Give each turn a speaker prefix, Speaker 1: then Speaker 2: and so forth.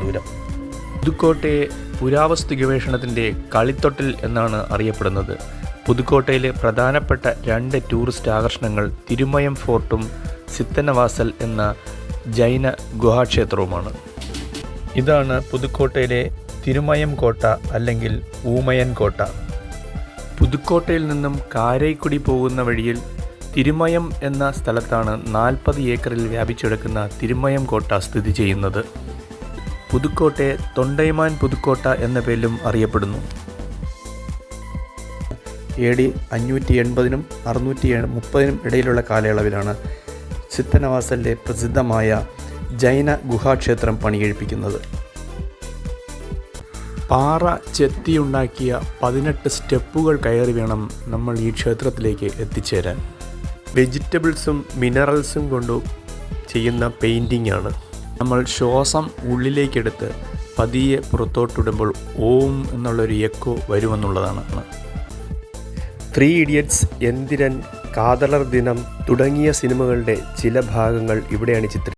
Speaker 1: ദൂരം. പുതുക്കോട്ടയെ പുരാവസ്തു ഗവേഷണത്തിൻ്റെ കളിത്തൊട്ടിൽ എന്നാണ് അറിയപ്പെടുന്നത്. പുതുക്കോട്ടയിലെ പ്രധാനപ്പെട്ട 2 ടൂറിസ്റ്റ് ആകർഷണങ്ങൾ തിരുമയം ഫോർട്ടും സിത്തന്നവാസൽ എന്ന ജൈന ഗുഹാക്ഷേത്രവുമാണ്. ഇതാണ് പുതുക്കോട്ടയിലെ തിരുമയം കോട്ട അല്ലെങ്കിൽ ഊമയൻ കോട്ട. പുതുക്കോട്ടയിൽ നിന്നും കാരൈക്കുടി പോകുന്ന വഴിയിൽ തിരുമയം എന്ന സ്ഥലത്താണ് 40 ഏക്കറിൽ വ്യാപിച്ചെടുക്കുന്ന തിരുമയം കോട്ട സ്ഥിതി ചെയ്യുന്നത്. പുതുക്കോട്ടയെ തൊണ്ടൈമാൻ പുതുക്കോട്ട എന്ന പേരിലും അറിയപ്പെടുന്നു. AD 580 630 ഇടയിലുള്ള കാലയളവിലാണ് സിത്തന്നവാസലിലെ പ്രസിദ്ധമായ ജൈന ഗുഹാക്ഷേത്രം പണികഴിപ്പിക്കുന്നത്. പാറ ചെത്തിയുണ്ടാക്കിയ 18 സ്റ്റെപ്പുകൾ കയറി വേണം നമ്മൾ ഈ ക്ഷേത്രത്തിലേക്ക് എത്തിച്ചേരാൻ. വെജിറ്റബിൾസും മിനറൽസും കൊണ്ട് ചെയ്യുന്ന പെയിൻറ്റിംഗ് ആണ്. നമ്മൾ ശ്വാസം ഉള്ളിലേക്കെടുത്ത് പതിയെ പുറത്തോട്ടിടുമ്പോൾ ഓം എന്നുള്ളൊരു എക്കോ വരുമെന്നുള്ളതാണ്. 3 ഇഡിയറ്റ്സ്, എന്തിരൻ, കാതളർ ദിനം തുടങ്ങിയ സിനിമകളുടെ ചില ഭാഗങ്ങൾ ഇവിടെയാണ് ചിത്രീകരിച്ചത്.